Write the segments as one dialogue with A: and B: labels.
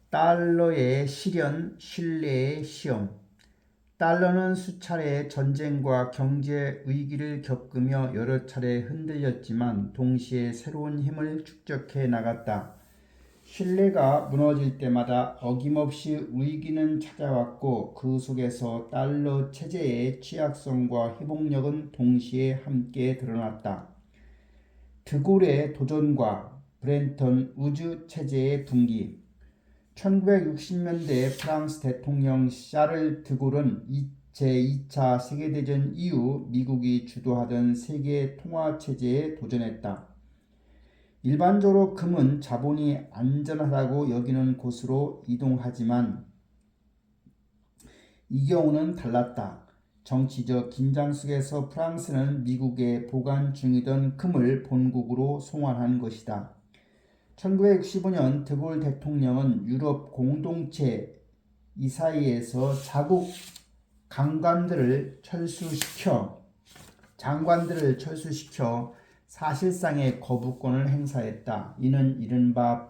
A: 달러의 실현, 신뢰의 시험. 달러는 수차례 전쟁과 경제 위기를 겪으며 여러 차례 흔들렸지만 동시에 새로운 힘을 축적해 나갔다. 신뢰가 무너질 때마다 어김없이 위기는 찾아왔고 그 속에서 달러 체제의 취약성과 회복력은 동시에 함께 드러났다. 드골의 도전과 브렌턴 우주 체제의 붕괴. 1960년대 프랑스 대통령 샤를 드골은 제2차 세계대전 이후 미국이 주도하던 세계 통화체제에 도전했다. 일반적으로 금은 자본이 안전하다고 여기는 곳으로 이동하지만 이 경우는 달랐다. 정치적 긴장 속에서 프랑스는 미국에 보관 중이던 금을 본국으로 송환한 것이다. 1965년 드골 대통령은 유럽 공동체 이사회에서 자국 장관들을 철수시켜 사실상의 거부권을 행사했다. 이는 이른바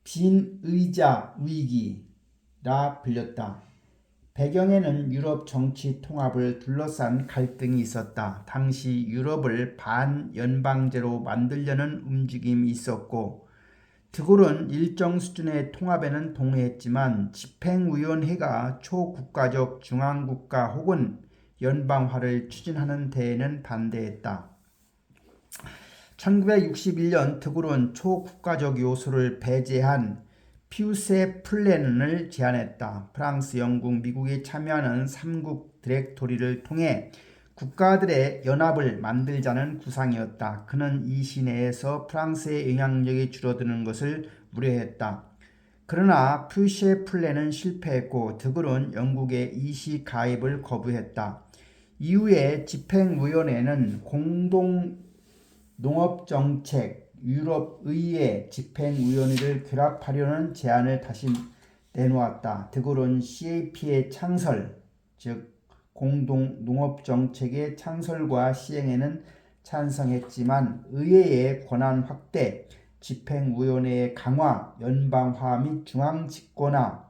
A: 빈의자 위기라 불렸다. 배경에는 유럽 정치 통합을 둘러싼 갈등이 있었다. 당시 유럽을 반연방제로 만들려는 움직임이 있었고 드골은 일정 수준의 통합에는 동의했지만 집행위원회가 초국가적 중앙국가 혹은 연방화를 추진하는 데에는 반대했다. 1961년 드골은 초국가적 요소를 배제한 피우세 플랜을 제안했다. 프랑스, 영국, 미국이 참여하는 3국 디렉토리를 통해 국가들의 연합을 만들자는 구상이었다. 그는 이 시내에서 프랑스의 영향력이 줄어드는 것을 우려했다. 그러나 퓨세 플랜은 실패했고 드골은 영국의 이 시 가입을 거부했다. 이후에 집행위원회는 공동농업정책 유럽의회 집행위원회를 결합하려는 제안을 다시 내놓았다. 드골은 CAP의 창설, 즉 공동농업정책의 창설과 시행에는 찬성했지만 의회의 권한 확대, 집행위원회의 강화, 연방화 및 중앙집권화,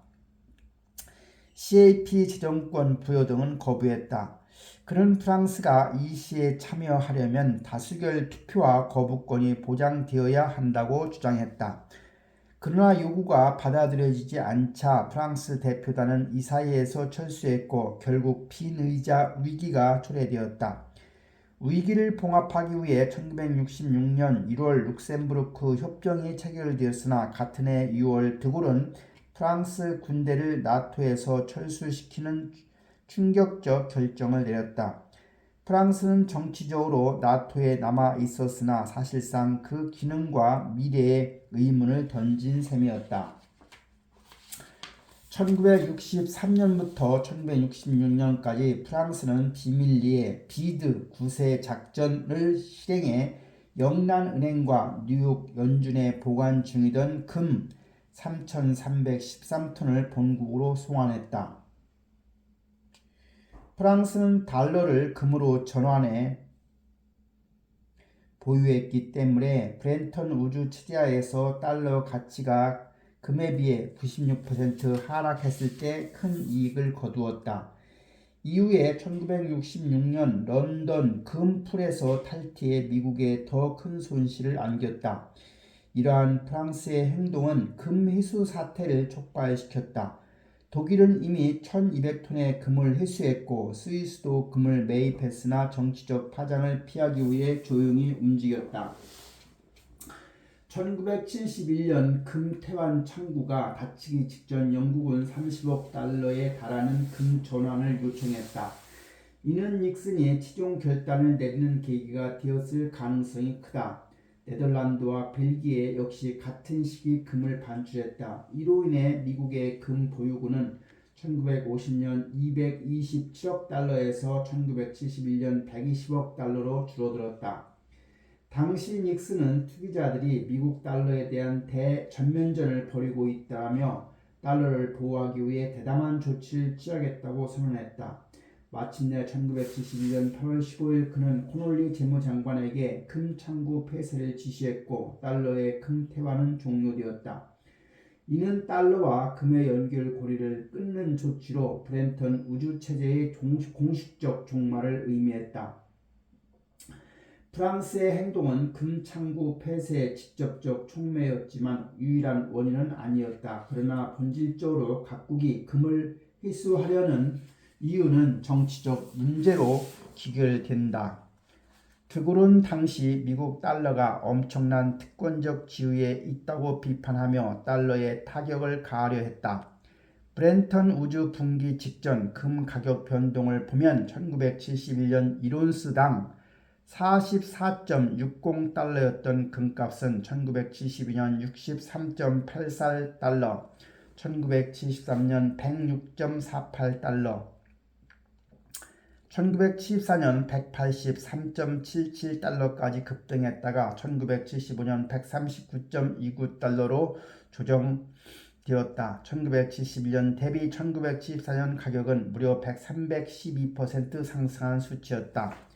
A: CAP 재정권 부여 등은 거부했다. 그는 프랑스가 이 시에 참여하려면 다수결 투표와 거부권이 보장되어야 한다고 주장했다. 그러나 요구가 받아들여지지 않자 프랑스 대표단은 이사회에서 철수했고 결국 빈의자 위기가 초래되었다. 위기를 봉합하기 위해 1966년 1월 룩셈부르크 협정이 체결되었으나 같은 해 6월 드골은 프랑스 군대를 나토에서 철수시키는 충격적 결정을 내렸다. 프랑스는 정치적으로 나토에 남아 있었으나 사실상 그 기능과 미래에 의문을 던진 셈이었다. 1963년부터 1966년까지 프랑스는 비밀리에 비드 구세 작전을 실행해 영란은행과 뉴욕 연준에 보관 중이던 금 3,313톤을 본국으로 송환했다. 프랑스는 달러를 금으로 전환해 보유했기 때문에 브렌턴 우주 체제하에서 달러 가치가 금에 비해 96% 하락했을 때 큰 이익을 거두었다. 이후에 1966년 런던 금풀에서 탈퇴해 미국에 더 큰 손실을 안겼다. 이러한 프랑스의 행동은 금 회수 사태를 촉발시켰다. 독일은 이미 1200톤의 금을 회수했고 스위스도 금을 매입했으나 정치적 파장을 피하기 위해 조용히 움직였다. 1971년 금 태환 창구가 닫히기 직전 영국은 30억 달러에 달하는 금 전환을 요청했다. 이는 닉슨이 최종 결단을 내리는 계기가 되었을 가능성이 크다. 네덜란드와 벨기에 역시 같은 시기 금을 반출했다. 이로 인해 미국의 금 보유고는 1950년 227억 달러에서 1971년 120억 달러로 줄어들었다. 당시 닉슨은 투기자들이 미국 달러에 대한 대전면전을 벌이고 있다며 달러를 보호하기 위해 대담한 조치를 취하겠다고 선언했다. 마침내 1971년 8월 15일 그는 코놀리 재무장관에게 금 창구 폐쇄를 지시했고 달러의 금 태환은 종료되었다. 이는 달러와 금의 연결 고리를 끊는 조치로 브렌턴 우주체제의 공식적 종말을 의미했다. 프랑스의 행동은 금 창구 폐쇄의 직접적 촉매였지만 유일한 원인은 아니었다. 그러나 본질적으로 각국이 금을 회수하려는 이유는 정치적 문제로 귀결된다. 드골은 당시 미국 달러가 엄청난 특권적 지위에 있다고 비판하며 달러에 타격을 가하려 했다. 브렌턴 우주 붕괴 직전 금 가격 변동을 보면 1971년 1온스당 44.60달러였던 금값은 1972년 63.84달러, 1973년 106.48달러, 1974년 183.77달러까지 급등했다가 1975년 139.29달러로 조정되었다. 1971년 대비 1974년 가격은 무려 312% 상승한 수치였다.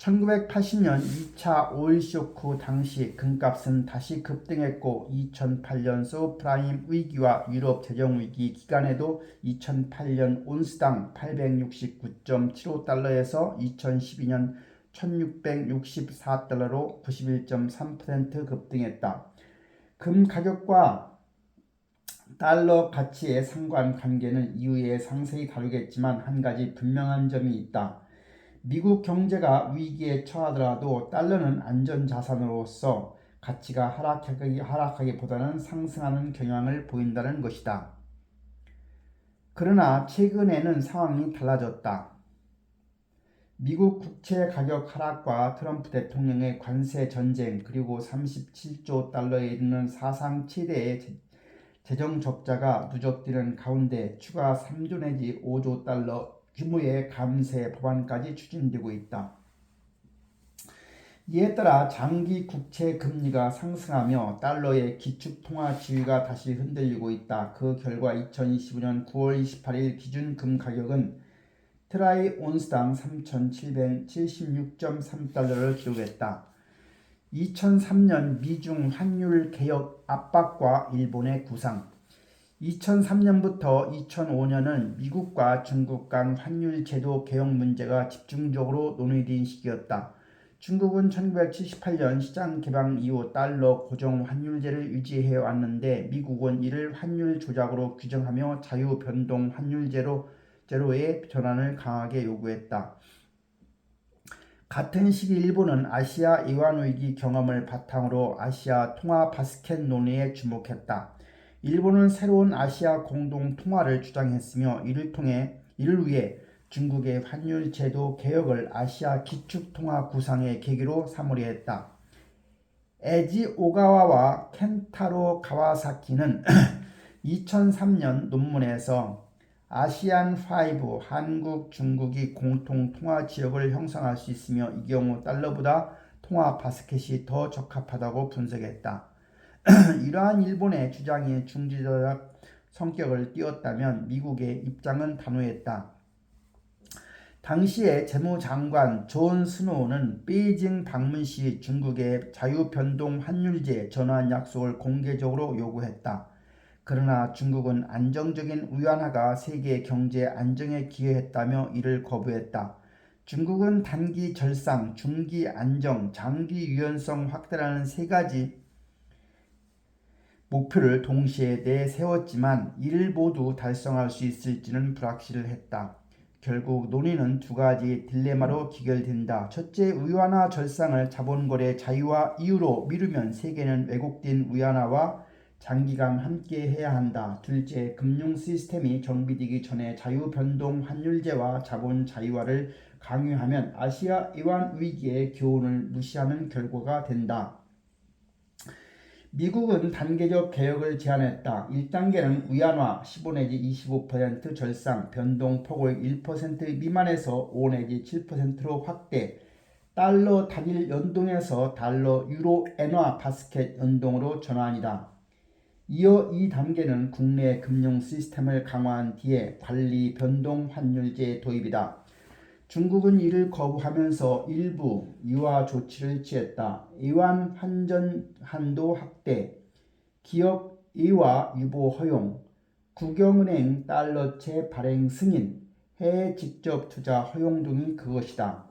A: 1980년 2차 오일 쇼크 당시 금값은 다시 급등했고 2008년 서브프라임 위기와 유럽 재정위기 기간에도 2008년 온스당 869.75달러에서 2012년 1664달러로 91.3% 급등했다. 금 가격과 달러 가치의 상관관계는 이후에 상세히 다루겠지만 한 가지 분명한 점이 있다. 미국 경제가 위기에 처하더라도 달러는 안전자산으로서 가치가 하락하기보다는 상승하는 경향을 보인다는 것이다. 그러나 최근에는 상황이 달라졌다. 미국 국채 가격 하락과 트럼프 대통령의 관세 전쟁 그리고 37조 달러에 이르는 사상 최대의 재정 적자가 누적되는 가운데 추가 3조 내지 5조 달러 규모의 감세 법안까지 추진되고 있다. 이에 따라 장기 국채 금리가 상승하며 달러의 기축통화 지위가 다시 흔들리고 있다. 그 결과 2025년 9월 28일 기준 금 가격은 트라이 온스당 3,776.3달러를 기록했다. 2003년 미중 환율 개혁 압박과 일본의 구상 2003년부터 2005년은 미국과 중국 간 환율 제도 개혁 문제가 집중적으로 논의된 시기였다. 중국은 1978년 시장 개방 이후 달러 고정 환율제를 유지해 왔는데 미국은 이를 환율 조작으로 규정하며 자유 변동 환율제로의 전환을 강하게 요구했다. 같은 시기 일본은 아시아 이완 위기 경험을 바탕으로 아시아 통화 바스켓 논의에 주목했다. 일본은 새로운 아시아 공동 통화를 주장했으며 이를 위해 중국의 환율 제도 개혁을 아시아 기축 통화 구상의 계기로 삼으려 했다. 에지 오가와와 켄타로 가와사키는 2003년 논문에서 아시안5 한국, 중국이 공통 통화 지역을 형성할 수 있으며 이 경우 달러보다 통화 바스켓이 더 적합하다고 분석했다. 이러한 일본의 주장이 중지적 성격을 띄었다면 미국의 입장은 단호했다. 당시의 재무장관 존 스노우는 베이징 방문 시 중국의 자유변동 환율제 전환 약속을 공개적으로 요구했다. 그러나 중국은 안정적인 위안화가 세계 경제 안정에 기여했다며 이를 거부했다. 중국은 단기 절상, 중기 안정, 장기 유연성 확대라는 세 가지 목표를 동시에 내세웠지만 이를 모두 달성할 수 있을지는 불확실했다. 결국 논의는 두 가지 딜레마로 귀결된다. 첫째, 위안화 절상을 자본거래 자유화 이유로 미루면 세계는 왜곡된 위안화와 장기간 함께 해야 한다. 둘째, 금융 시스템이 정비되기 전에 자유변동 환율제와 자본 자유화를 강요하면 아시아 이완 위기의 교훈을 무시하는 결과가 된다. 미국은 단계적 개혁을 제안했다. 1단계는 위안화 15 내지 25% 절상, 변동폭을 1% 미만에서 5 내지 7%로 확대, 달러 단일 연동에서 달러 유로 엔화 바스켓 연동으로 전환이다. 이어 2단계는 국내 금융 시스템을 강화한 뒤에 관리 변동 환율제 도입이다. 중국은 이를 거부하면서 일부 유화 조치를 취했다. 이완 환전 한도 확대, 기업 이와 유보 허용, 국영은행 달러채 발행 승인, 해외 직접 투자 허용 등이 그것이다.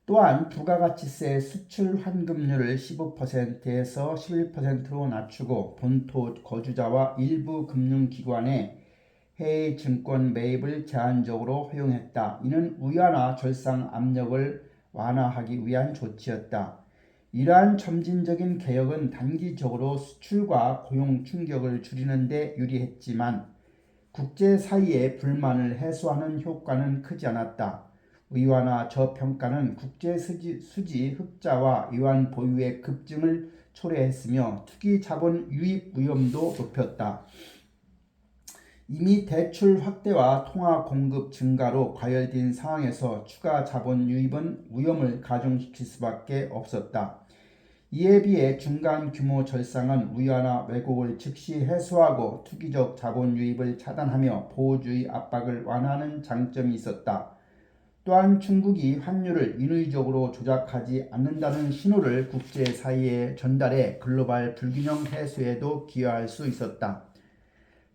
A: 또한 부가가치세 수출 환급률을 15%에서 11%로 낮추고 본토 거주자와 일부 금융기관의 해외 증권 매입을 제한적으로 허용했다. 이는 위안화 절상 압력을 완화하기 위한 조치였다. 이러한 점진적인 개혁은 단기적으로 수출과 고용 충격을 줄이는 데 유리했지만 국제 사이의 불만을 해소하는 효과는 크지 않았다. 위안화 저평가는 국제 수지 흑자와 위안 보유의 급증을 초래했으며 투기 자본 유입 위험도 높였다. 이미 대출 확대와 통화 공급 증가로 과열된 상황에서 추가 자본 유입은 위험을 가중시킬 수밖에 없었다. 이에 비해 중간 규모 절상은 위안화 왜곡을 즉시 해소하고 투기적 자본 유입을 차단하며 보호주의 압박을 완화하는 장점이 있었다. 또한 중국이 환율을 인위적으로 조작하지 않는다는 신호를 국제사회에 전달해 글로벌 불균형 해소에도 기여할 수 있었다.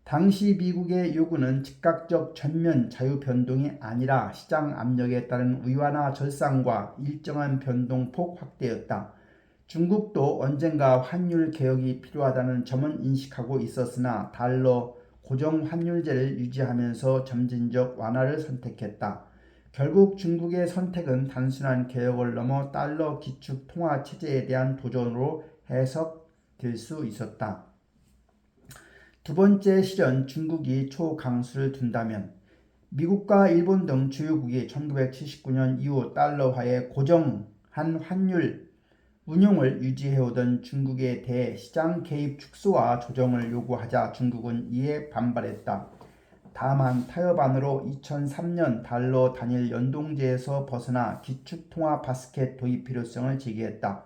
A: 당시 미국의 요구는 즉각적 전면 자유 변동이 아니라 시장 압력에 따른 위안화 절상과 일정한 변동폭 확대였다. 중국도 언젠가 환율 개혁이 필요하다는 점은 인식하고 있었으나 달러 고정 환율제를 유지하면서 점진적 완화를 선택했다. 결국 중국의 선택은 단순한 개혁을 넘어 달러 기축 통화 체제에 대한 도전으로 해석될 수 있었다. 두 번째 실현, 중국이 초강수를 둔다면 미국과 일본 등 주요국이 1979년 이후 달러화의 고정한 환율 운용을 유지해오던 중국에 대해 시장 개입 축소와 조정을 요구하자 중국은 이에 반발했다. 다만 타협안으로 2003년 달러 단일 연동제에서 벗어나 기축통화 바스켓 도입 필요성을 제기했다.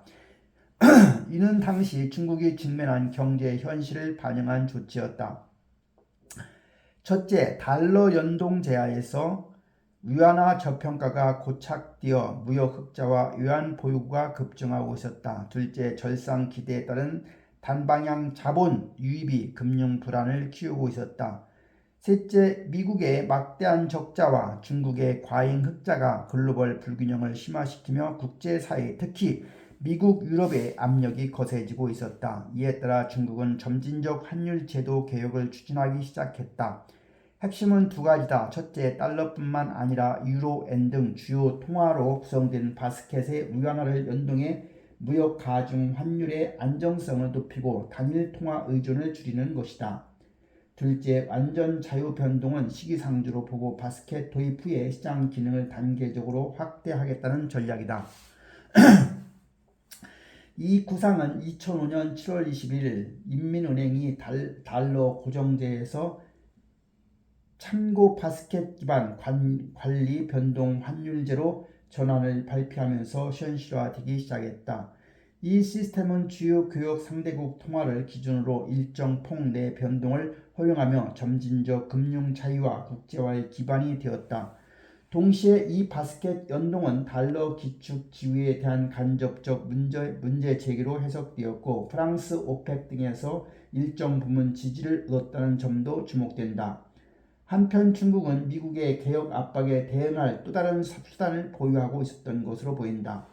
A: 이는 당시 중국이 직면한 경제 현실을 반영한 조치였다. 첫째, 달러 연동제하에서 위안화 저평가가 고착되어 무역 흑자와 외환 보유고가 급증하고 있었다. 둘째, 절상 기대에 따른 단방향 자본 유입이 금융 불안을 키우고 있었다. 셋째, 미국의 막대한 적자와 중국의 과잉 흑자가 글로벌 불균형을 심화시키며 국제사회, 특히 미국, 유럽의 압력이 거세지고 있었다. 이에 따라 중국은 점진적 환율 제도 개혁을 추진하기 시작했다. 핵심은 두 가지다. 첫째, 달러뿐만 아니라 유로, 엔 등 주요 통화로 구성된 바스켓의 위안화를 연동해 무역 가중 환율의 안정성을 높이고 단일 통화 의존을 줄이는 것이다. 둘째, 완전 자유 변동은 시기상조로 보고 바스켓 도입 후에 시장 기능을 단계적으로 확대하겠다는 전략이다. 이 구상은 2005년 7월 21일 인민은행이 달러 고정제에서 참고 바스켓 기반 관리 변동 환율제로 전환을 발표하면서 현실화되기 시작했다. 이 시스템은 주요 교역 상대국 통화를 기준으로 일정 폭 내 변동을 허용하며 점진적 금융 자유와 국제화의 기반이 되었다. 동시에 이 바스켓 연동은 달러 기축 지위에 대한 간접적 문제 제기로 해석되었고 프랑스, 오펙 등에서 일정 부분 지지를 얻었다는 점도 주목된다. 한편 중국은 미국의 개혁 압박에 대응할 또 다른 수단을 보유하고 있었던 것으로 보인다.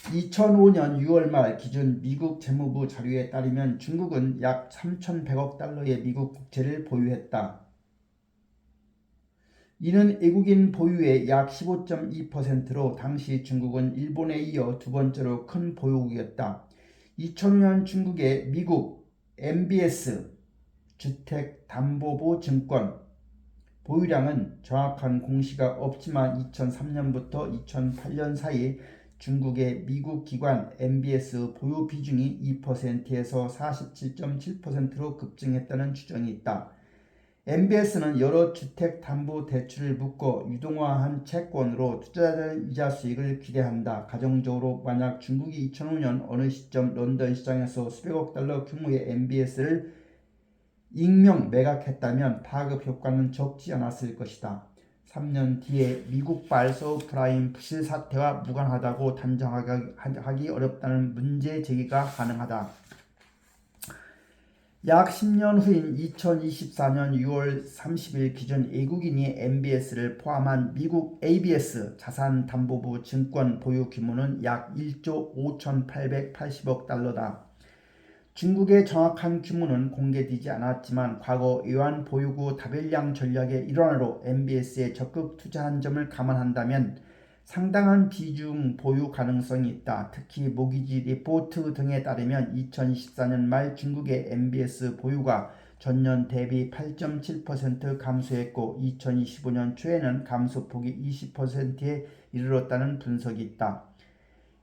A: 2005년 6월 말 기준 미국 재무부 자료에 따르면 중국은 약 3,100억 달러의 미국 국채를 보유했다. 이는 외국인 보유의 약 15.2%로 당시 중국은 일본에 이어 두 번째로 큰 보유국이었다. 2005년 중국의 미국 MBS 주택담보보증권 보유량은 정확한 공시가 없지만 2003년부터 2008년 사이 중국의 미국 기관 MBS 보유 비중이 2%에서 47.7%로 급증했다는 추정이 있다. MBS는 여러 주택담보대출을 묶어 유동화한 채권으로 투자자들 이자 수익을 기대한다. 가정적으로 만약 중국이 2005년 어느 시점 런던 시장에서 수백억 달러 규모의 MBS를 익명 매각했다면 파급 효과는 적지 않았을 것이다. 3년 뒤에 미국발 서브프라임 부실 사태와 무관하다고 단정하기 어렵다는 문제 제기가 가능하다. 약 10년 후인 2024년 6월 30일 기준 외국인이 MBS를 포함한 미국 ABS 자산담보부 증권 보유 규모는 약 1조 5,880억 달러다. 중국의 정확한 규모는 공개되지 않았지만 과거 외환 보유고 다별량 전략의 일환으로 MBS에 적극 투자한 점을 감안한다면 상당한 비중 보유 가능성이 있다. 특히 모기지 리포트 등에 따르면 2024년 말 중국의 MBS 보유가 전년 대비 8.7% 감소했고 2025년 초에는 감소폭이 20%에 이르렀다는 분석이 있다.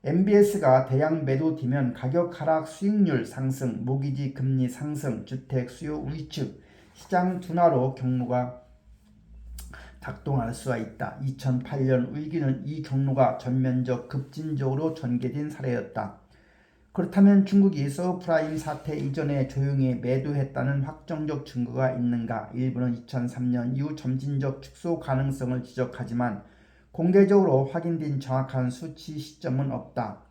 A: MBS가 대량 매도되면 가격 하락, 수익률 상승, 모기지 금리 상승, 주택 수요 위축, 시장 둔화로 경로가 작동할 수가 있다. 2008년 위기는 이 경로가 전면적 급진적으로 전개된 사례였다. 그렇다면 중국이 서브프라임 사태 이전에 조용히 매도했다는 확정적 증거가 있는가? 일부는 2003년 이후 점진적 축소 가능성을 지적하지만 공개적으로 확인된 정확한 수치 시점은 없다.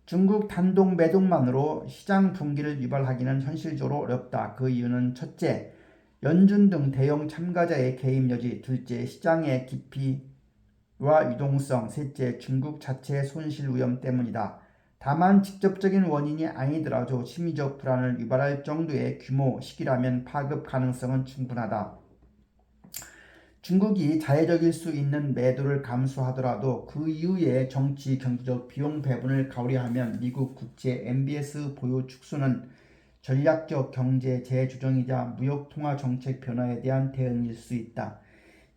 A: 중국 단독 매도만으로 시장 분기를 유발하기는 현실적으로 어렵다. 그 이유는 첫째, 연준 등 대형 참가자의 개입 여지, 둘째, 시장의 깊이와 유동성, 셋째, 중국 자체의 손실 위험 때문이다. 다만 직접적인 원인이 아니더라도 심리적 불안을 유발할 정도의 규모, 시기라면 파급 가능성은 충분하다. 중국이 자해적일 수 있는 매도를 감수하더라도 그 이후의 정치, 경제적 비용 배분을 고려하면 미국 국채 MBS 보유 축소는 전략적 경제 재조정이자 무역 통화 정책 변화에 대한 대응일 수 있다.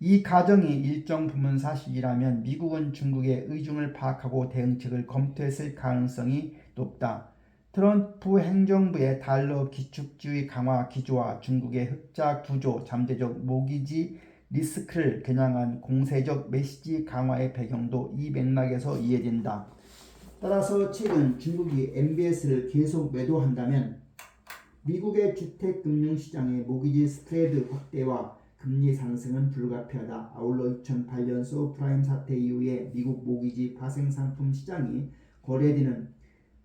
A: 이 가정이 일정 부분 사실이라면 미국은 중국의 의중을 파악하고 대응책을 검토했을 가능성이 높다. 트럼프 행정부의 달러 기축주의 강화 기조와 중국의 흑자 구조, 잠재적 모기지 리스크를 겨냥한 공세적 메시지 강화의 배경도 이 맥락에서 이해된다. 따라서 최근 중국이 MBS를 계속 매도한다면 미국의 주택금융시장의 모기지 스프레드 확대와 금리 상승은 불가피하다. 아울러 2008년 서브프라임 사태 이후에 미국 모기지 파생상품 시장이 거래되는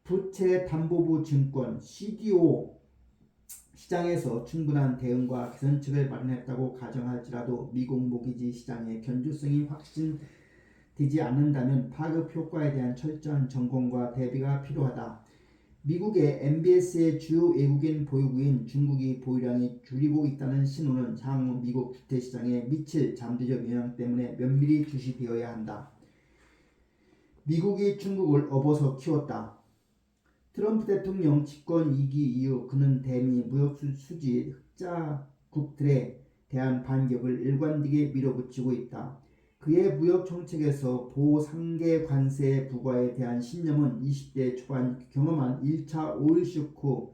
A: 부채 담보부 증권 CDO 시장에서 충분한 대응과 개선책을 마련했다고 가정할지라도 미국 모기지 시장의 견조성이 확신되지 않는다면 파급 효과에 대한 철저한 점검과 대비가 필요하다. 미국의 MBS의 주요 외국인 보유국인 중국이 보유량이 줄이고 있다는 신호는 향후 미국 주택시장에 미칠 잠재적 영향 때문에 면밀히 주시되어야 한다. 미국이 중국을 업어서 키웠다. 트럼프 대통령 집권 2기 이후 그는 대미 무역 수지 흑자국들에 대한 반격을 일관되게 밀어붙이고 있다. 그의 무역 정책에서 보상계 관세 부과에 대한 신념은 20대 초반 경험한 1차 오일 쇼크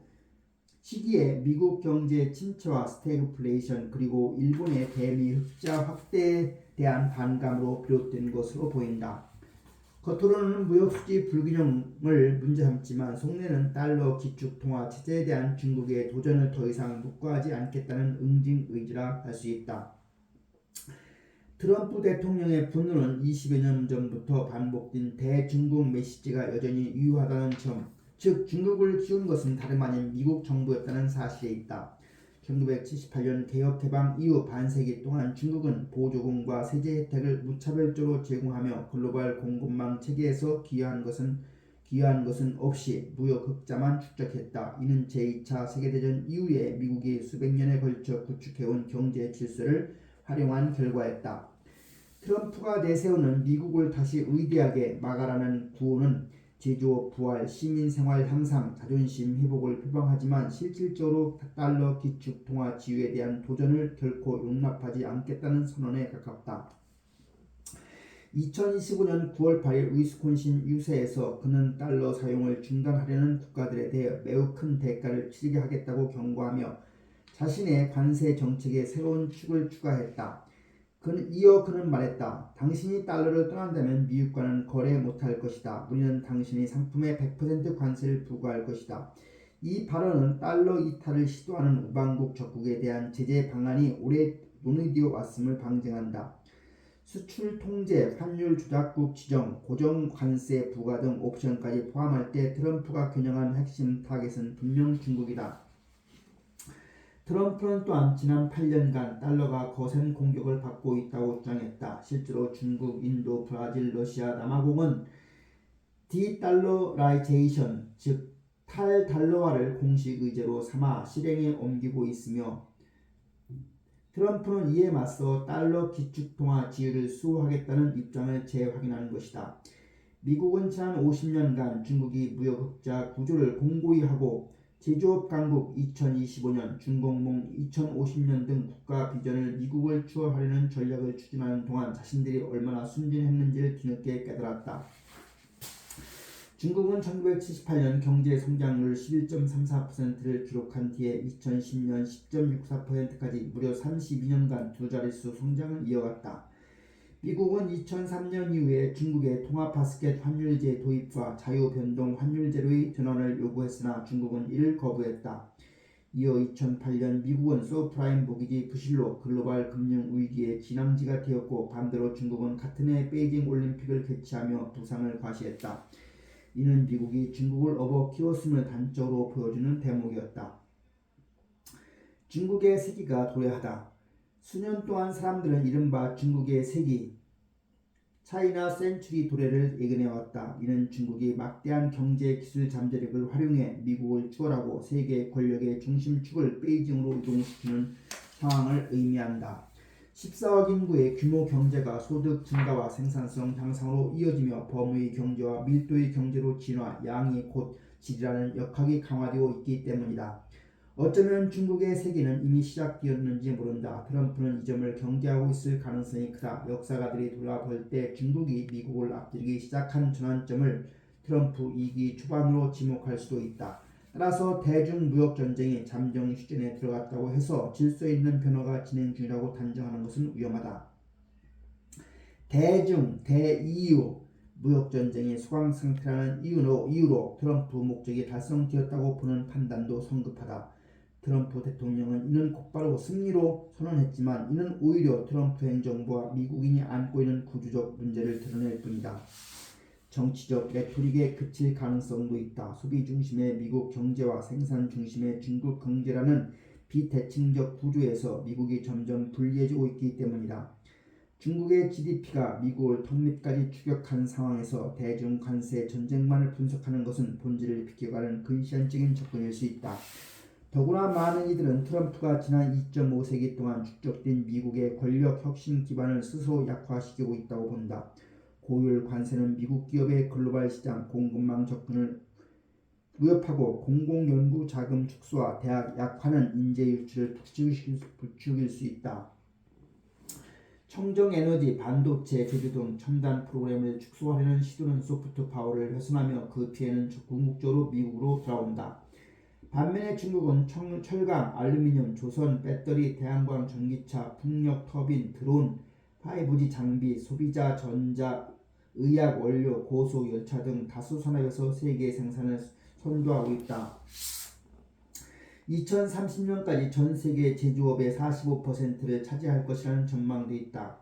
A: 시기에 미국 경제 침체와 스태그플레이션 그리고 일본의 대미 흑자 확대에 대한 반감으로 비롯된 것으로 보인다. 겉으로는 무역수지 불균형을 문제삼지만 속내는 달러 기축 통화 체제에 대한 중국의 도전을 더 이상 묵과하지 않겠다는 응징 의지라 할 수 있다. 트럼프 대통령의 분노는 20여 년 전부터 반복된 대중국 메시지가 여전히 유효하다는 점, 즉 중국을 키운 것은 다름 아닌 미국 정부였다는 사실에 있다. 1978년 개혁개방 이후 반세기 동안 중국은 보조금과 세제 혜택을 무차별적으로 제공하며 글로벌 공급망 체계에서 기여한 것은 없이 무역 흑자만 축적했다. 이는 제2차 세계대전 이후에 미국이 수백 년에 걸쳐 구축해온 경제 질서를 활용한 결과였다. 트럼프가 내세우는 미국을 다시 위대하게 막아라는 구호는 제조업 부활, 시민생활 향상, 자존심 회복을 표방하지만 실질적으로 달러 기축 통화 지유에 대한 도전을 결코 용납하지 않겠다는 선언에 가깝다. 2025년 9월 8일 위스콘신 유세에서 그는 달러 사용을 중단하려는 국가들에 대해 매우 큰 대가를 치르게 하겠다고 경고하며 자신의 관세 정책에 새로운 축을 추가했다. 그는 말했다. 당신이 달러를 떠난다면 미국과는 거래 못할 것이다. 우리는 당신의 상품에 100% 관세를 부과할 것이다. 이 발언은 달러 이탈을 시도하는 우방국 적국에 대한 제재 방안이 오래 논의되어 왔음을 방증한다. 수출 통제, 환율 조작국 지정, 고정 관세 부과 등 옵션까지 포함할 때 트럼프가 겨냥한 핵심 타겟은 분명 중국이다. 트럼프는 또한 지난 8년간 달러가 거센 공격을 받고 있다고 주장했다. 실제로 중국, 인도, 브라질, 러시아, 남아공은 디달러라이제이션, 즉 탈달러화를 공식 의제로 삼아 실행에 옮기고 있으며 트럼프는 이에 맞서 달러 기축통화 지율을 수호하겠다는 입장을 재확인하는 것이다. 미국은 지난 50년간 중국이 무역 흑자 구조를 공고히 하고 제조업 강국 2025년, 중공몽 2050년 등 국가 비전을 미국을 추월하려는 전략을 추진하는 동안 자신들이 얼마나 순진했는지를 뒤늦게 깨달았다. 중국은 1978년 경제 성장률 11.34%를 기록한 뒤에 2010년 10.64%까지 무려 32년간 두 자릿수 성장을 이어갔다. 미국은 2003년 이후에 중국의 통화바스켓 환율제 도입과 자유변동 환율제로의 전환을 요구했으나 중국은 이를 거부했다. 이어 2008년 미국은 서프라임 모기지 부실로 글로벌 금융 위기의 진앙지가 되었고 반대로 중국은 같은 해 베이징 올림픽을 개최하며 부상을 과시했다. 이는 미국이 중국을 업어 키웠음을 단적으로 보여주는 대목이었다. 중국의 세기가 도래하다. 수년 동안 사람들은 이른바 중국의 세기, 차이나 센츄리 도래를 예견해왔다. 이는 중국이 막대한 경제 기술 잠재력을 활용해 미국을 추월하고 세계 권력의 중심축을 베이징으로 이동시키는 상황을 의미한다. 14억 인구의 규모 경제가 소득 증가와 생산성 향상으로 이어지며 범위의 경제와 밀도의 경제로 진화, 양이 곧 질이라는 역학이 강화되어 있기 때문이다. 어쩌면 중국의 세계는 이미 시작되었는지 모른다. 트럼프는 이 점을 경계하고 있을 가능성이 크다. 역사가들이 돌아볼 때 중국이 미국을 앞지르기 시작한 전환점을 트럼프 2기 초반으로 지목할 수도 있다. 따라서 대중무역전쟁이 잠정 시즌에 들어갔다고 해서 질서 있는 변화가 진행 중이라고 단정하는 것은 위험하다. 대EU 무역전쟁이 소강상태라는 이유로 트럼프 목적이 달성되었다고 보는 판단도 성급하다. 트럼프 대통령은 이는 곧바로 승리로 선언했지만 이는 오히려 트럼프 행정부와 미국인이 안고 있는 구조적 문제를 드러낼 뿐이다. 정치적 레토릭에 그칠 가능성도 있다. 소비 중심의 미국 경제와 생산 중심의 중국 경제라는 비대칭적 구조에서 미국이 점점 불리해지고 있기 때문이다. 중국의 GDP가 미국을 턱밑까지 추격한 상황에서 대중 관세 전쟁만을 분석하는 것은 본질을 비껴가는 근시안적인 접근일 수 있다. 더구나 많은 이들은 트럼프가 지난 2.5세기 동안 축적된 미국의 권력 혁신 기반을 스스로 약화시키고 있다고 본다. 고율 관세는 미국 기업의 글로벌 시장 공급망 접근을 위협하고 공공연구 자금 축소와 대학 약화는 인재 유출을 부추길 수 있다. 청정에너지, 반도체, 제조 등 첨단 프로그램을 축소하려는 시도는 소프트 파워를 훼손하며 그 피해는 궁극적으로 미국으로 돌아온다. 반면에 중국은 철강, 알루미늄, 조선, 배터리, 태양광, 전기차, 풍력, 터빈, 드론, 5G 장비, 소비자, 전자, 의약, 원료, 고속, 열차 등 다수 산업에서 세계 생산을 선도하고 있다. 2030년까지 전 세계 제조업의 45%를 차지할 것이라는 전망도 있다.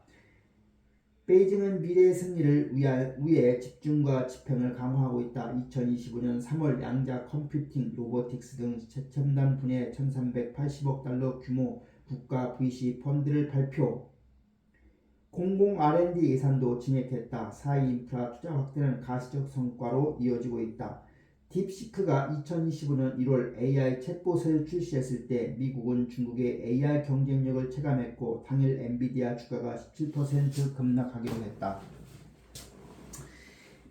A: 베이징은 미래의 승리를 위해 집중과 집행을 강화하고 있다. 2025년 3월 양자 컴퓨팅, 로보틱스 등 최첨단 분야에 1380억 달러 규모 국가 VC 펀드를 발표, 공공 R&D 예산도 증액했다. 사회 인프라 투자 확대는 가시적 성과로 이어지고 있다. 딥시크가 2025년 1월 AI 챗봇을 출시했을 때 미국은 중국의 AI 경쟁력을 체감했고 당일 엔비디아 주가가 17% 급락하기도 했다.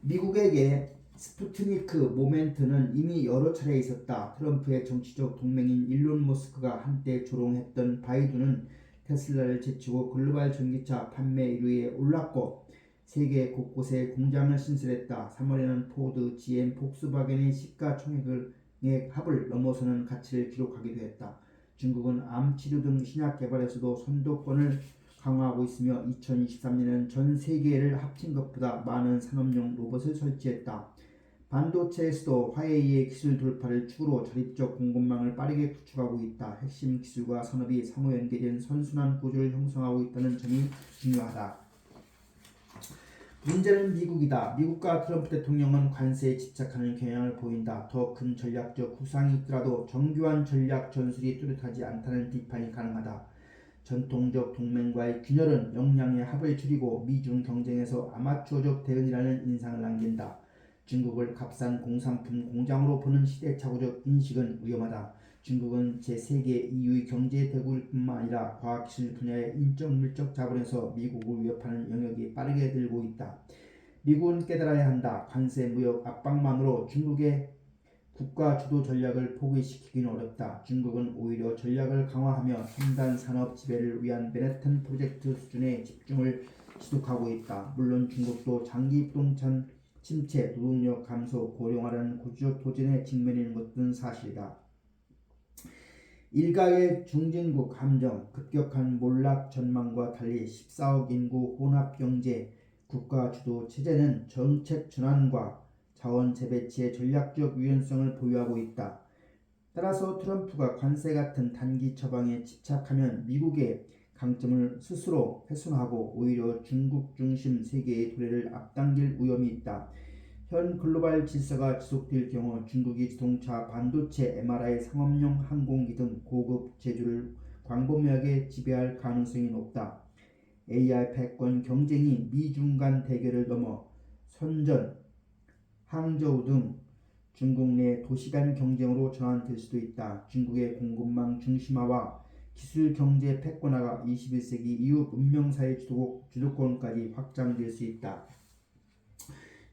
A: 미국에게 스푸트니크 모멘트는 이미 여러 차례 있었다. 트럼프의 정치적 동맹인 일론 머스크가 한때 조롱했던 바이두는 테슬라를 제치고 글로벌 전기차 판매 1위에 올랐고 세계 곳곳에 공장을 신설했다. 3월에는 포드, GM, 폭스바겐의 시가총액의 합을 넘어서는 가치를 기록하기도 했다. 중국은 암 치료 등 신약 개발에서도 선도권을 강화하고 있으며 2023년에는 전 세계를 합친 것보다 많은 산업용 로봇을 설치했다. 반도체에서도 화웨이의 기술 돌파를 축으로 자립적 공급망을 빠르게 구축하고 있다. 핵심 기술과 산업이 상호 연계된 선순환 구조를 형성하고 있다는 점이 중요하다. 문제는 미국이다. 미국과 트럼프 대통령은 관세에 집착하는 경향을 보인다. 더 큰 전략적 구상이 있더라도 정교한 전략 전술이 뚜렷하지 않다는 비판이 가능하다. 전통적 동맹과의 균열은 역량의 합을 줄이고 미중 경쟁에서 아마추어적 대응이라는 인상을 남긴다. 중국을 값싼 공산품 공장으로 보는 시대착오적 인식은 위험하다. 중국은 제3계 EU의 경제 대국일 뿐만 아니라 과학기술 분야의 인적 물적 자본에서 미국을 위협하는 영역이 빠르게 늘고 있다. 미국은 깨달아야 한다. 관세 무역 압박만으로 중국의 국가 주도 전략을 포기시키기는 어렵다. 중국은 오히려 전략을 강화하며 첨단 산업 지배를 위한 맨해튼 프로젝트 수준의 집중을 지속하고 있다. 물론 중국도 장기 부동산 침체, 노동력 감소, 고령화라는 구조적 도전에 직면하는 것은 사실이다. 일각의 중진국 함정, 급격한 몰락 전망과 달리 14억 인구 혼합경제, 국가주도 체제는 정책 전환과 자원 재배치의 전략적 유연성을 보유하고 있다. 따라서 트럼프가 관세 같은 단기 처방에 집착하면 미국의 강점을 스스로 훼손하고 오히려 중국 중심 세계의 도래를 앞당길 위험이 있다. 현 글로벌 질서가 지속될 경우 중국이 자동차, 반도체, MRI, 상업용 항공기 등 고급 제조를 광범위하게 지배할 가능성이 높다. AI 패권 경쟁이 미중 간 대결을 넘어 선전, 항저우 등 중국 내 도시 간 경쟁으로 전환될 수도 있다. 중국의 공급망 중심화와 기술 경제 패권화가 21세기 이후 문명사회 주도권까지 확장될 수 있다.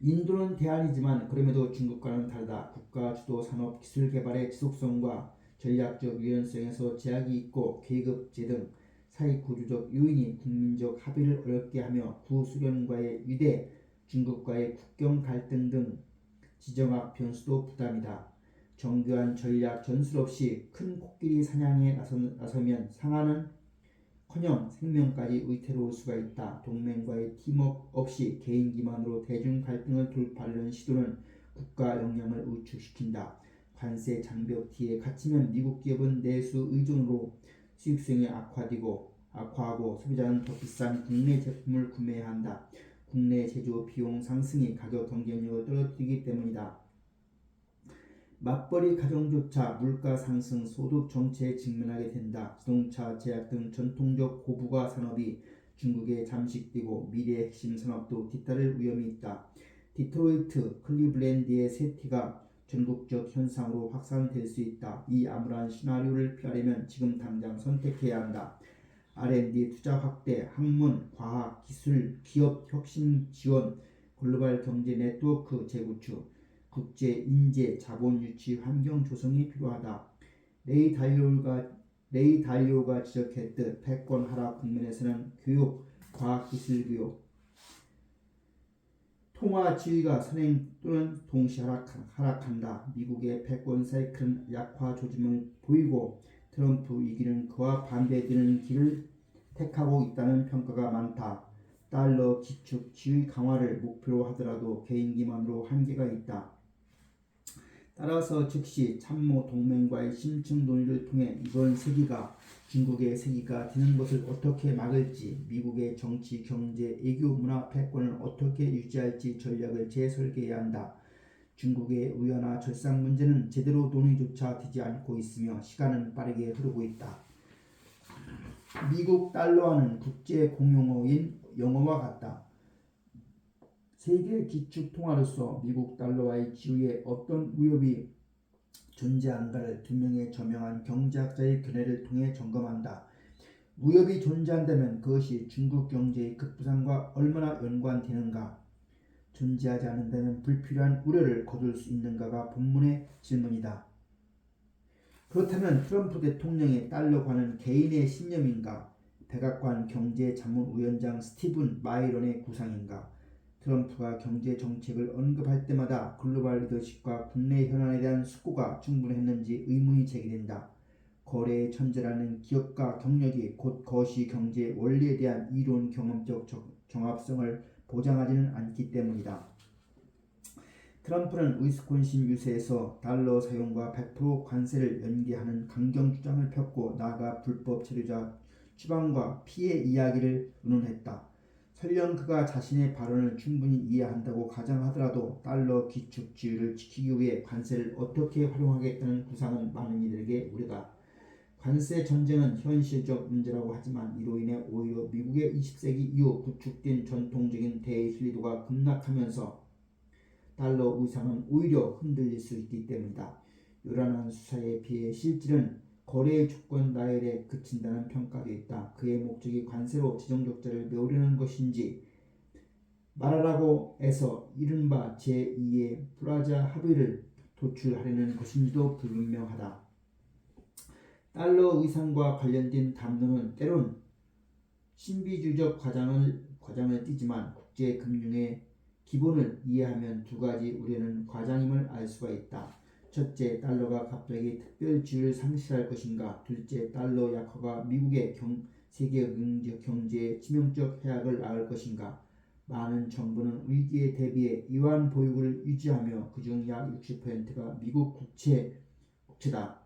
A: 인도는 대안이지만 그럼에도 중국과는 다르다. 국가 주도 산업 기술 개발의 지속성과 전략적 유연성에서 제약이 있고 계급제 등 사회 구조적 요인이 국민적 합의를 어렵게 하며 구소련과의 유대, 중국과의 국경 갈등 등 지정학 변수도 부담이다. 정교한 전략 전술 없이 큰 코끼리 사냥에 나서면 상하는 커녕 생명까지 위태로울 수가 있다. 동맹과의 팀워크 없이 개인 기만으로 대중 갈등을 돌파하려는 시도는 국가 역량을 위축시킨다. 관세 장벽 뒤에 갇히면 미국 기업은 내수 의존으로 수익성이 악화하고 소비자는 더 비싼 국내 제품을 구매해야 한다. 국내 제조 비용 상승이 가격 경쟁력을 떨어뜨리기 때문이다. 맞벌이 가정조차 물가 상승, 소득 정체에 직면하게 된다. 자동차, 제약 등 전통적 고부가 산업이 중국에 잠식되고 미래의 핵심 산업도 뒤따를 위험이 있다. 디트로이트, 클리블랜드의 세티가 전국적 현상으로 확산될 수 있다. 이 암울한 시나리오를 피하려면 지금 당장 선택해야 한다. R&D 투자 확대, 학문, 과학, 기술, 기업 혁신 지원, 글로벌 경제 네트워크 재구축, 국제 인재, 자본 유치 환경 조성이 필요하다. 레이 달리오가 지적했듯 패권 하락 국면에서는 교육, 과학기술 교육, 통화 지위가 선행 또는 동시 하락한다. 미국의 패권 사이클은 약화 조짐을 보이고 트럼프 위기는 그와 반대되는 길을 택하고 있다는 평가가 많다. 달러 기축 지위 강화를 목표로 하더라도 개인 기만으로 한계가 있다. 따라서 즉시 참모 동맹과의 심층 논의를 통해 이번 세기가 중국의 세기가 되는 것을 어떻게 막을지, 미국의 정치, 경제, 애교, 문화 패권을 어떻게 유지할지 전략을 재설계해야 한다. 중국의 우연화 절상 문제는 제대로 논의조차 되지 않고 있으며 시간은 빠르게 흐르고 있다. 미국 달러화는 국제 공용어인 영어와 같다. 세계 기축 통화로서 미국 달러와의 지위에 어떤 위협이 존재하는가를 두 명의 저명한 경제학자의 견해를 통해 점검한다. 위협이 존재한다면 그것이 중국 경제의 급부상과 얼마나 연관되는가? 존재하지 않는다면 불필요한 우려를 거둘 수 있는가가 본문의 질문이다. 그렇다면 트럼프 대통령의 달러화는 개인의 신념인가? 백악관 경제자문위원장 스티븐 마이런의 구상인가? 트럼프가 경제 정책을 언급할 때마다 글로벌 리더십과 국내 현안에 대한 숙고가 충분했는지 의문이 제기된다. 거래의 천재라는 기업가 경력이 곧 거시 경제 원리에 대한 이론 경험적 정합성을 보장하지는 않기 때문이다. 트럼프는 위스콘신 유세에서 달러 사용과 100% 관세를 연기하는 강경 주장을 폈고 나아가 불법 체류자 추방과 피해 이야기를 의논했다. 설령 그가 자신의 발언을 충분히 이해한다고 가정하더라도 달러 기축 지위를 지키기 위해 관세를 어떻게 활용하겠다는 구상은 많은 이들에게 우려다. 관세 전쟁은 현실적 문제라고 하지만 이로 인해 오히려 미국의 20세기 이후 구축된 전통적인 대신뢰도가 급락하면서 달러 위상은 오히려 흔들릴 수 있기 때문이다. 요란한 수사에 비해 실질은 거래의 조건 나열에 그친다는 평가도 있다. 그의 목적이 관세로 지정적자를 메우려는 것인지 말하라고 해서 이른바 제2의 플라자 합의를 도출하려는 것인지도 불분명하다. 달러 위상과 관련된 담론은 때론 신비주의적 과장을 띠지만 국제금융의 기본을 이해하면 두 가지 우려는 과장임을 알 수가 있다. 첫째, 달러가 갑자기 특별 지위를 상실할 것인가. 둘째, 달러 약화가 미국의 세계 경제에 치명적 해악을 낳을 것인가. 많은 정부는 위기에 대비해 이완 보유고를 유지하며 그중 약 60%가 미국 국채다.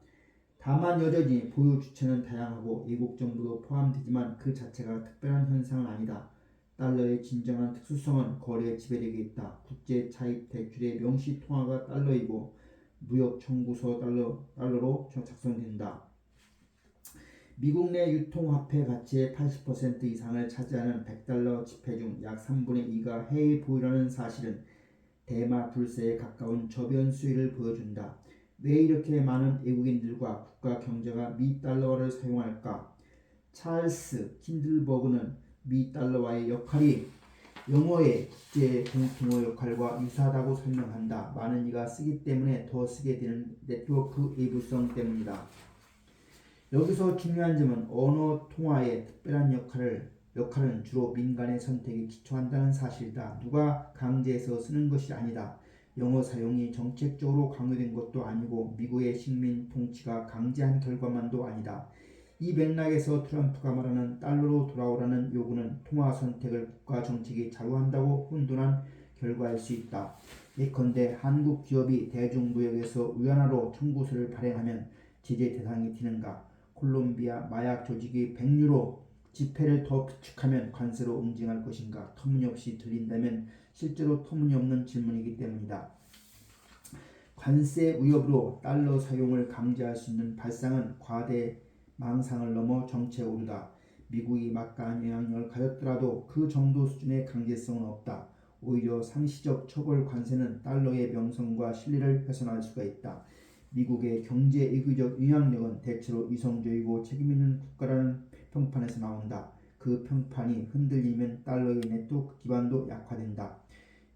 A: 다만 여전히 보유 주체는 다양하고 외국 정부도 포함되지만 그 자체가 특별한 현상은 아니다. 달러의 진정한 특수성은 거래 지배력에 있다. 국제 차입 대출의 명시 통화가 달러이고 무역 청구서 달러로 작성된다. 미국 내 유통화폐 가치의 80% 이상을 차지하는 100달러 지폐 중 약 3분의 2가 해외 보유라는 사실은 대마 불세에 가까운 저변 수위를 보여준다. 왜 이렇게 많은 외국인들과 국가 경제가 미 달러화를 사용할까? 찰스 킨들버그는 미 달러화의 역할이 영어의 국제 공통어 역할과 유사하다고 설명한다. 많은 이가 쓰기 때문에 더 쓰게 되는 네트워크 외부성 때문이다. 여기서 중요한 점은 언어 통화의 특별한 역할은 주로 민간의 선택에 기초한다는 사실이다. 누가 강제해서 쓰는 것이 아니다. 영어 사용이 정책적으로 강요된 것도 아니고 미국의 식민 통치가 강제한 결과만도 아니다. 이 맥락에서 트럼프가 말하는 달러로 돌아오라는 요구는 통화 선택을 국가 정책이 자유한다고 혼돈한 결과일 수 있다. 예컨대 한국 기업이 대중무역에서 위안화로 청구서를 발행하면 제재 대상이 되는가? 콜롬비아 마약 조직이 100유로 지폐를 더 비축하면 관세로 응징할 것인가? 터무니없이 들린다면 실제로 터무니없는 질문이기 때문이다. 관세 위협으로 달러 사용을 강제할 수 있는 발상은 과대 망상을 넘어 정체에 오르다. 미국이 막강한 영향력을 가졌더라도 그 정도 수준의 강제성은 없다. 오히려 상시적 처벌 관세는 달러의 명성과 신뢰를 훼손할 수가 있다. 미국의 경제 외교적 영향력은 대체로 이성적이고 책임있는 국가라는 평판에서 나온다. 그 평판이 흔들리면 달러의 네트워크 기반도 약화된다.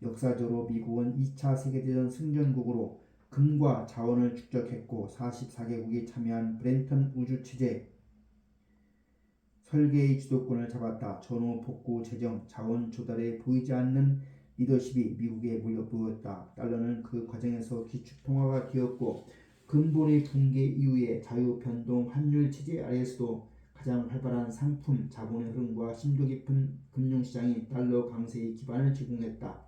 A: 역사적으로 미국은 2차 세계대전 승전국으로 금과 자원을 축적했고 44개국이 참여한 브렌턴 우주체제 설계의 주도권을 잡았다. 전후 복구 재정 자원 조달에 보이지 않는 리더십이 미국에 물려보였다. 달러는 그 과정에서 기축통화가 되었고 근본의 붕괴 이후에 자유변동 환율 체제 아래에서도 가장 활발한 상품 자본의 흐름과 심도 깊은 금융시장이 달러 강세의 기반을 제공했다.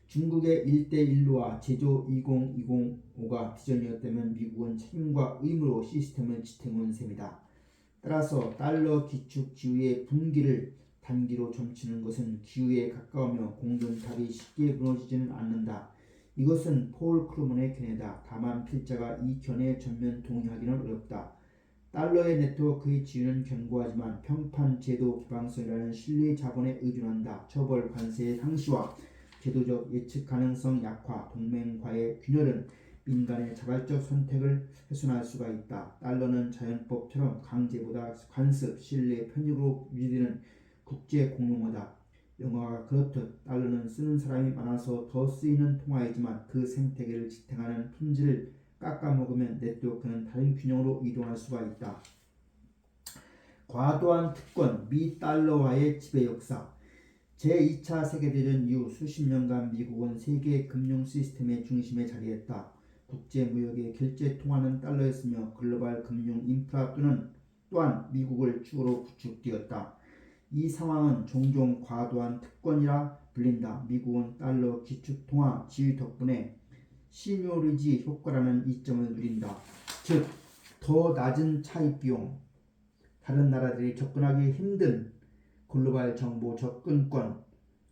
A: 중국의 1대1로와 제조 2025가 비전이었다면 미국은 책임과 의무로 시스템을 지탱한 셈이다. 따라서 달러 기축 지위의 분기를 단기로 점치는 것은 기후에 가까우며 공든탑이 쉽게 무너지지는 않는다. 이것은 폴 크루먼의 견해다. 다만 필자가 이 견해에 전면 동의하기는 어렵다. 달러의 네트워크의 지위는 견고하지만 평판 제도 개방성이라는 신뢰 자본에 의존한다. 처벌 관세의 상시와 제도적 예측 가능성 약화, 동맹과의 균열은 민간의 자발적 선택을 훼손할 수가 있다. 달러는 자연법처럼 강제보다 관습, 신뢰, 편익으로 유지되는 국제 공용어다. 영화가 그렇듯 달러는 쓰는 사람이 많아서 더 쓰이는 통화이지만 그 생태계를 지탱하는 품질을 깎아먹으면 네트워크는 다른 균형으로 이동할 수가 있다. 과도한 특권, 미 달러화의 지배 역사. 제2차 세계대전 이후 수십 년간 미국은 세계 금융 시스템의 중심에 자리했다. 국제무역의 결제 통화는 달러였으며 글로벌 금융 인프라 또한 미국을 축으로 구축되었다. 이 상황은 종종 과도한 특권이라 불린다. 미국은 달러 기축통화 지위 덕분에 시뇨리지 효과라는 이점을 누린다. 즉, 더 낮은 차입 비용, 다른 나라들이 접근하기 힘든 글로벌 정보 접근권,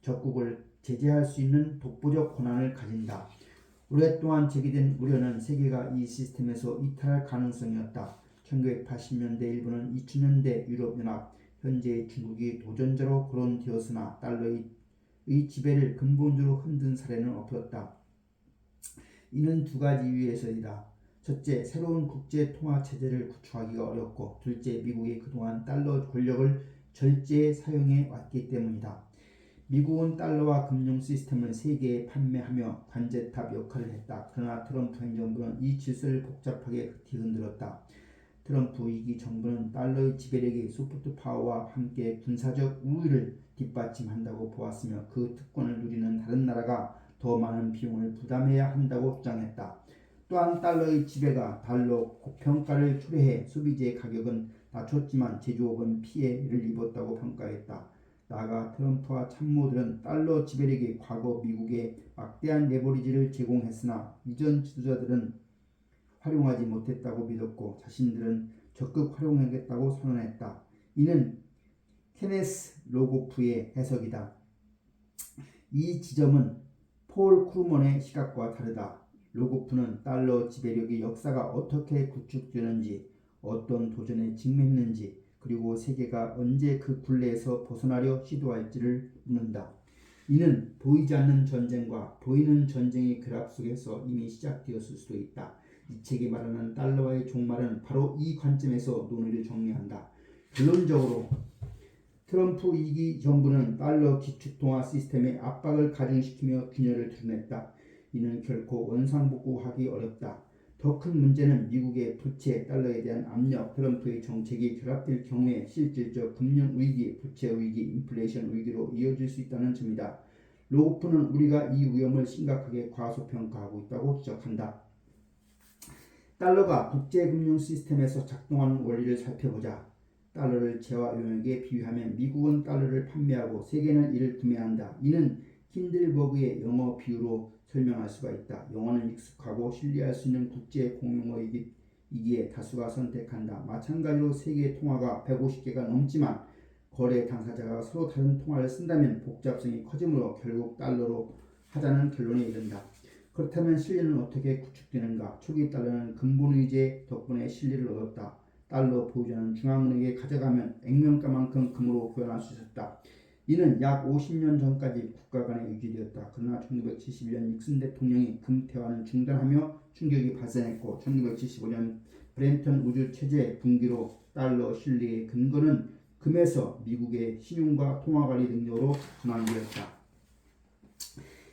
A: 적국을 제재할 수 있는 독보적 권한을 가진다. 오랫동안 제기된 우려는 세계가 이 시스템에서 이탈할 가능성이었다. 1980년대 일본은 2000년대 유럽연합, 현재의 중국이 도전자로 거론되었으나 달러의 지배를 근본적으로 흔든 사례는 없었다. 이는 두 가지 이유에서이다. 첫째, 새로운 국제 통화 체제를 구축하기가 어렵고, 둘째, 미국이 그동안 달러 권력을 절제해 사용해 왔기 때문이다. 미국은 달러와 금융 시스템을 세계에 판매하며 관제탑 역할을 했다. 그러나 트럼프 행정부는 이 질서를 복잡하게 뒤흔들었다. 트럼프 2기 정부는 달러의 지배력이 소프트 파워와 함께 군사적 우위를 뒷받침한다고 보았으며, 그 특권을 누리는 다른 나라가 더 많은 비용을 부담해야 한다고 주장했다. 또한 달러의 지배가 달러 고평가를 초래해 소비재의 가격은 낮췄지만 제조업은 피해를 입었다고 평가했다. 나아가 트럼프와 참모들은 달러 지배력이 과거 미국에 막대한 레버리지를 제공했으나 이전 지도자들은 활용하지 못했다고 믿었고, 자신들은 적극 활용하겠다고 선언했다. 이는 케네스 로고프의 해석이다. 이 지점은 폴 크루먼의 시각과 다르다. 로고프는 달러 지배력의 역사가 어떻게 구축되는지, 어떤 도전에 직면했는지, 그리고 세계가 언제 그 굴레에서 벗어나려 시도할지를 묻는다. 이는 보이지 않는 전쟁과 보이는 전쟁의 결합 속에서 이미 시작되었을 수도 있다. 이 책이 말하는 달러와의 종말은 바로 이 관점에서 논의를 정리한다. 결론적으로 트럼프 2기 정부는 달러 기축통화 시스템의 압박을 가중시키며 균열을 드러냈다. 이는 결코 원상복구하기 어렵다. 더 큰 문제는 미국의 부채, 달러에 대한 압력, 트럼프의 정책이 결합될 경우에 실질적 금융위기, 부채위기, 인플레이션 위기로 이어질 수 있다는 점이다. 로고프는 우리가 이 위험을 심각하게 과소평가하고 있다고 지적한다. 달러가 국제금융 시스템에서 작동하는 원리를 살펴보자. 달러를 재화 용액에 비유하면 미국은 달러를 판매하고 세계는 이를 구매한다. 이는 힌들버그의 영어 비유로 설명할 수가 있다. 영어는 익숙하고 신뢰할 수 있는 국제 공용어이기에 다수가 선택한다. 마찬가지로 세계 통화가 150개가 넘지만 거래 당사자가 서로 다른 통화를 쓴다면 복잡성이 커지므로 결국 달러로 하자는 결론에 이른다. 그렇다면 신뢰는 어떻게 구축되는가? 초기 달러는 근본의제 덕분에 신뢰를 얻었다. 달러 보유자는 중앙은행에 가져가면 액면가만큼 금으로 교환할 수 있었다. 이는 약 50년 전까지 국가 간에 유지되었다. 그러나 1971년 닉슨 대통령이 금태환을 중단하며 충격이 발생했고, 1975년 브렌턴 우주 체제 붕괴로 달러 신뢰의 근거는 금에서 미국의 신용과 통화관리 능력으로 전환되었다.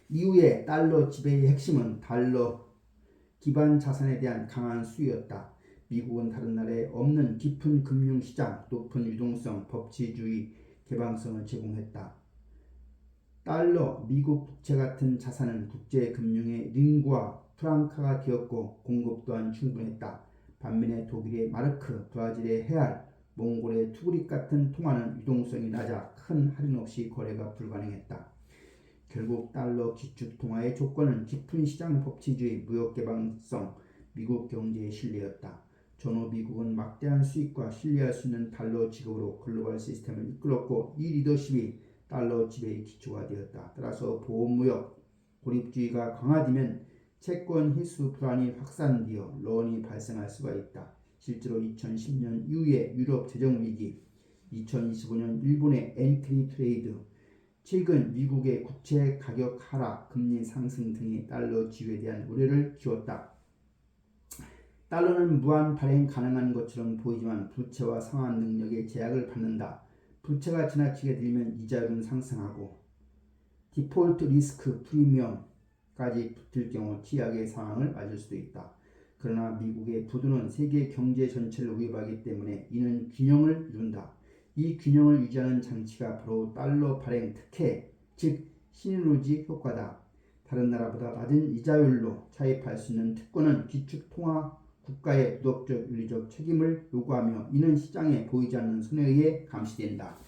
A: 이후에 달러 지배의 핵심은 달러 기반 자산에 대한 강한 수요였다. 미국은 다른 나라에 없는 깊은 금융시장, 높은 유동성, 법치주의, 개방성을 제공했다. 달러, 미국 국채 같은 자산은 국제금융의 링구아 프랑카가 되었고 공급 또한 충분했다. 반면에 독일의 마르크, 브라질의 헤알, 몽골의 투그릭 같은 통화는 유동성이 낮아 큰 할인 없이 거래가 불가능했다. 결국 달러 기축 통화의 조건은 깊은 시장 법치주의, 무역 개방성, 미국 경제의 신뢰였다. 전후 미국은 막대한 수익과 신뢰할 수 있는 달러 지급으로 글로벌 시스템을 이끌었고, 이 리더십이 달러 지배의 기초가 되었다. 따라서 보호무역, 고립주의가 강화되면 채권 희수 불안이 확산되어 런이 발생할 수가 있다. 실제로 2010년 이후에 유럽 재정위기, 2025년 일본의 엔트리 트레이드, 최근 미국의 국채 가격 하락, 금리 상승 등이 달러 지위에 대한 우려를 키웠다. 달러는 무한 발행 가능한 것처럼 보이지만 부채와 상환 능력에 제약을 받는다. 부채가 지나치게 들면 이자율은 상승하고 디폴트 리스크 프리미엄까지 붙을 경우 최악의 상황을 맞을 수도 있다. 그러나 미국의 부도는 세계 경제 전체를 위협하기 때문에 이는 균형을 이룬다. 이 균형을 유지하는 장치가 바로 달러 발행 특혜, 즉 시누르지 효과다. 다른 나라보다 낮은 이자율로 차입할 수 있는 특권은 기축 통화 국가의 도덕적 윤리적 책임을 요구하며, 이는 시장에 보이지 않는 손해에 의해 감시된다.